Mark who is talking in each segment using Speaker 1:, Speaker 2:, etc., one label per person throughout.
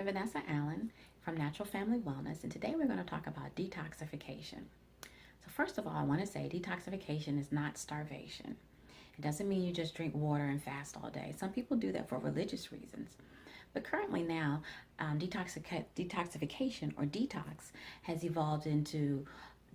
Speaker 1: Vanessa Allen from Natural Family Wellness, and today we're going to talk about detoxification. So, first of all, I want to say detoxification is not starvation. It doesn't mean you just drink water and fast all day. Some people do that for religious reasons. But currently now, detoxification or detox has evolved into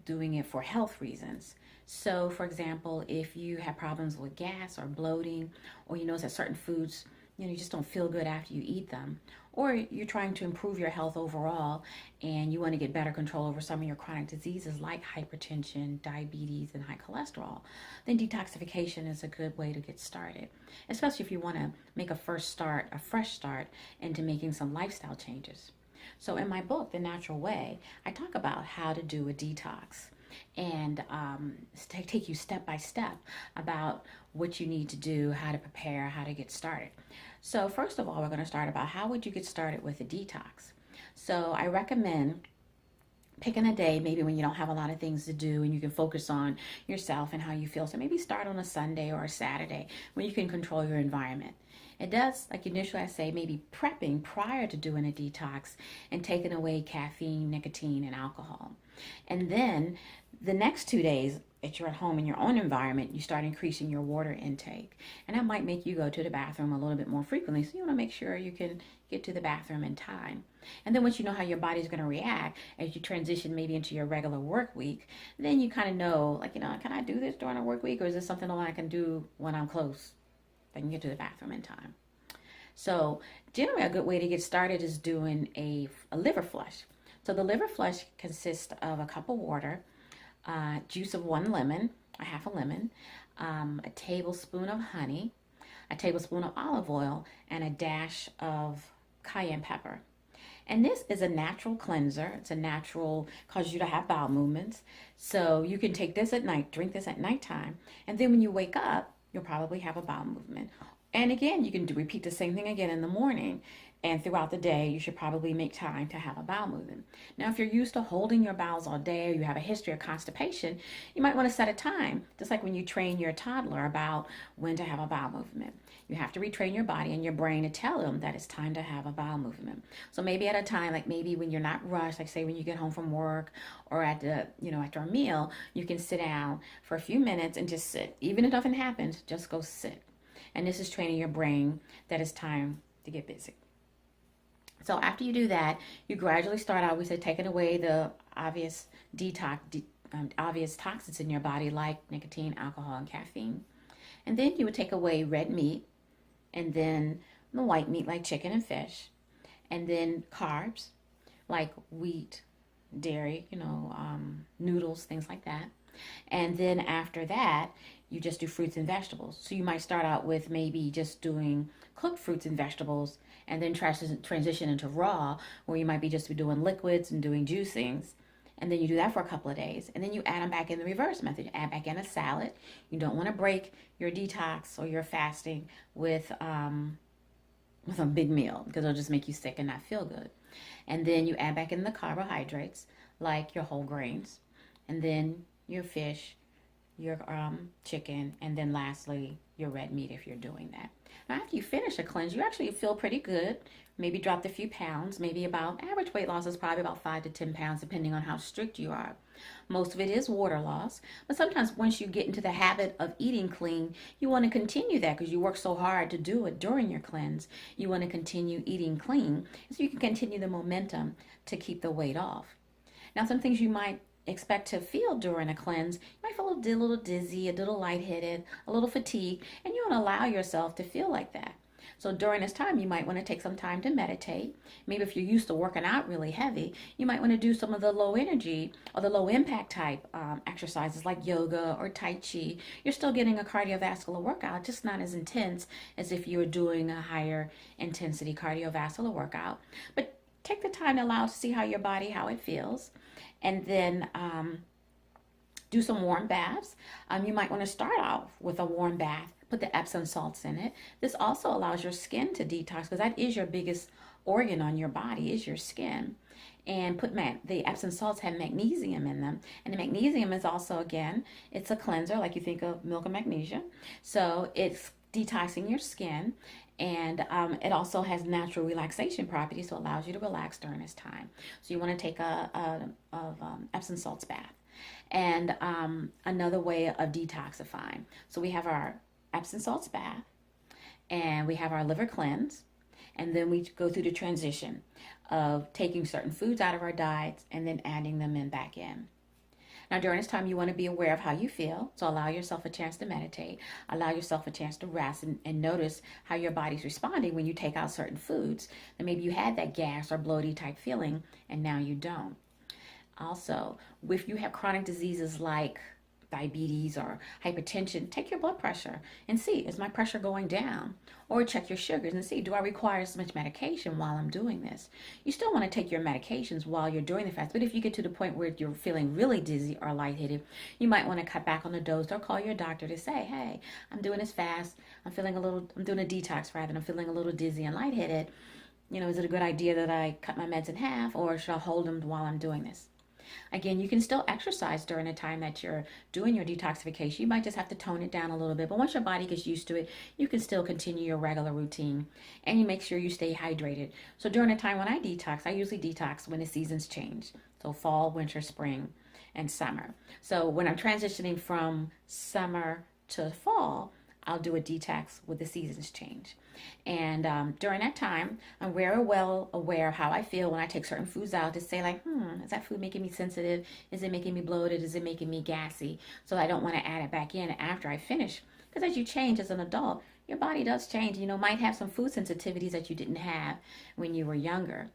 Speaker 1: doing it for health reasons. So, for example, if you have problems with gas or bloating, or you notice that certain foods, you just don't feel good after you eat them, or you're trying to improve your health overall and you want to get better control over some of your chronic diseases like hypertension, diabetes, and high cholesterol, then detoxification is a good way to get started, especially if you want to make a fresh start into making some lifestyle changes. So in my book, The Natural Way, I talk about how to do a detox and take you step by step about what you need to do, how to prepare, how to get started. So first of all, we're going to start about how would you get started with a detox. So I recommend picking a day, maybe when you don't have a lot of things to do and you can focus on yourself and how you feel. So maybe start on a Sunday or a Saturday when you can control your environment. It does, like initially I say, maybe prepping prior to doing a detox and taking away caffeine, nicotine, and alcohol. And then the next 2 days that you're at home in your own environment, you start increasing your water intake. And that might make you go to the bathroom a little bit more frequently. So you want to make sure you can get to the bathroom in time. And then once you know how your body's going to react as you transition maybe into your regular work week, then you kind of know, like, can I do this during a work week, or is this something I can do when I'm close? I can get to the bathroom in time. So generally a good way to get started is doing a liver flush. So the liver flush consists of a cup of water, juice of one lemon, a half a lemon, a tablespoon of honey, a tablespoon of olive oil, and a dash of cayenne pepper. And this is a natural cleanser. It's a natural, causes you to have bowel movements. So you can take this at night, drink this at nighttime, and then when you wake up, you'll probably have a bowel movement. And again, you can repeat the same thing again in the morning. And throughout the day, you should probably make time to have a bowel movement. Now, if you're used to holding your bowels all day, or you have a history of constipation, you might want to set a time, just like when you train your toddler about when to have a bowel movement. You have to retrain your body and your brain to tell them that it's time to have a bowel movement. So maybe at a time, like maybe when you're not rushed, like say when you get home from work or at the, after a meal, you can sit down for a few minutes and just sit. Even if nothing happens, just go sit. And this is training your brain that it's time to get busy. So after you do that, you gradually start out, we said, taking away the obvious obvious toxins in your body like nicotine, alcohol, and caffeine. And then you would take away red meat, and then the white meat like chicken and fish, and then carbs like wheat, dairy, noodles, things like that. And then after that, you just do fruits and vegetables. So you might start out with maybe just doing cooked fruits and vegetables, and then transition into raw, where you might be just doing liquids and doing juicings. And then you do that for a couple of days. And then you add them back in the reverse method. You add back in a salad. You don't want to break your detox or your fasting with a big meal, because it'll just make you sick and not feel good. And then you add back in the carbohydrates, like your whole grains, and then your fish, your chicken, and then lastly your red meat if you're doing that. Now after you finish a cleanse, you actually feel pretty good. Maybe dropped a few pounds, maybe about average weight loss is probably about 5 to 10 pounds depending on how strict you are. Most of it is water loss, but sometimes once you get into the habit of eating clean, you want to continue that because you work so hard to do it during your cleanse. You want to continue eating clean so you can continue the momentum to keep the weight off. Now some things you might expect to feel during a cleanse, you might feel a little dizzy, a little lightheaded, a little fatigued, and you want to allow yourself to feel like that. So during this time, you might want to take some time to meditate. Maybe if you're used to working out really heavy, you might want to do some of the low energy or the low impact type exercises like yoga or Tai Chi. You're still getting a cardiovascular workout, just not as intense as if you were doing a higher intensity cardiovascular workout. But take the time to allow to see how your body, how it feels. And then do some warm baths. You might want to start off with a warm bath, put the Epsom salts in it. This also allows your skin to detox, because that is your biggest organ on your body, is your skin. And the Epsom salts have magnesium in them. And the magnesium is also, again, it's a cleanser, like you think of milk and magnesium. So it's detoxing your skin. And it also has natural relaxation properties, so it allows you to relax during this time. So you want to take a Epsom salts bath. And another way of detoxifying. So we have our Epsom salts bath, and we have our liver cleanse, and then we go through the transition of taking certain foods out of our diets and then adding them in back in. Now, during this time, you want to be aware of how you feel. So allow yourself a chance to meditate, allow yourself a chance to rest, and notice how your body's responding when you take out certain foods. And maybe you had that gas or bloaty type feeling, and now you don't. Also, if you have chronic diseases like diabetes or hypertension, take your blood pressure and see, is my pressure going down? Or check your sugars and see, do I require so much medication while I'm doing this? You still want to take your medications while you're doing the fast, but if you get to the point where you're feeling really dizzy or lightheaded, you might want to cut back on the dose or call your doctor to say, hey, I'm doing this fast, I'm doing a detox rather, and I'm feeling a little dizzy and lightheaded. Is it a good idea that I cut my meds in half, or should I hold them while I'm doing this? Again, you can still exercise during the time that you're doing your detoxification. You might just have to tone it down a little bit, but once your body gets used to it, you can still continue your regular routine, and you make sure you stay hydrated. So during the time when I detox, I usually detox when the seasons change. So fall, winter, spring, and summer. So when I'm transitioning from summer to fall, I'll do a detox with the seasons change. And during that time, I'm very well aware of how I feel when I take certain foods out to say like, is that food making me sensitive? Is it making me bloated? Is it making me gassy? So I don't want to add it back in after I finish. Because as you change as an adult, your body does change. Might have some food sensitivities that you didn't have when you were younger.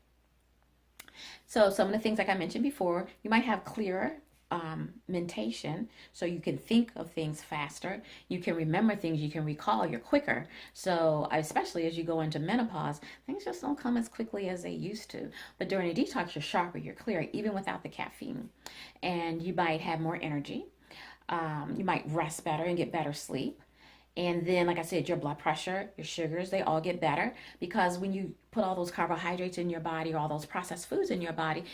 Speaker 1: So some of the things like I mentioned before, you might have clearer mentation, so you can think of things faster, you can remember things, you can recall, you're quicker. So especially as you go into menopause, things just don't come as quickly as they used to. But during a detox, you're sharper, you're clearer, even without the caffeine. And you might have more energy. You might rest better and get better sleep. And then, like I said, your blood pressure, your sugars, they all get better, because when you put all those carbohydrates in your body or all those processed foods in your body,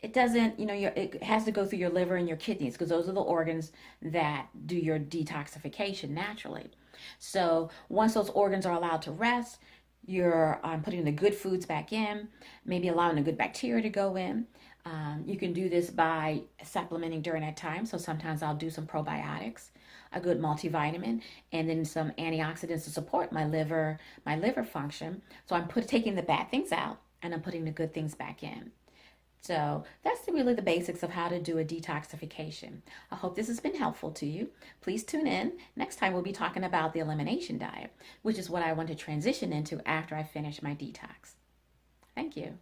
Speaker 1: it doesn't, it has to go through your liver and your kidneys, because those are the organs that do your detoxification naturally. So once those organs are allowed to rest, you're putting the good foods back in, maybe allowing the good bacteria to go in. You can do this by supplementing during that time. So sometimes I'll do some probiotics, a good multivitamin, and then some antioxidants to support my liver function. So I'm taking the bad things out and I'm putting the good things back in. So that's really the basics of how to do a detoxification. I hope this has been helpful to you. Please tune in. Next time we'll be talking about the elimination diet, which is what I want to transition into after I finish my detox. Thank you.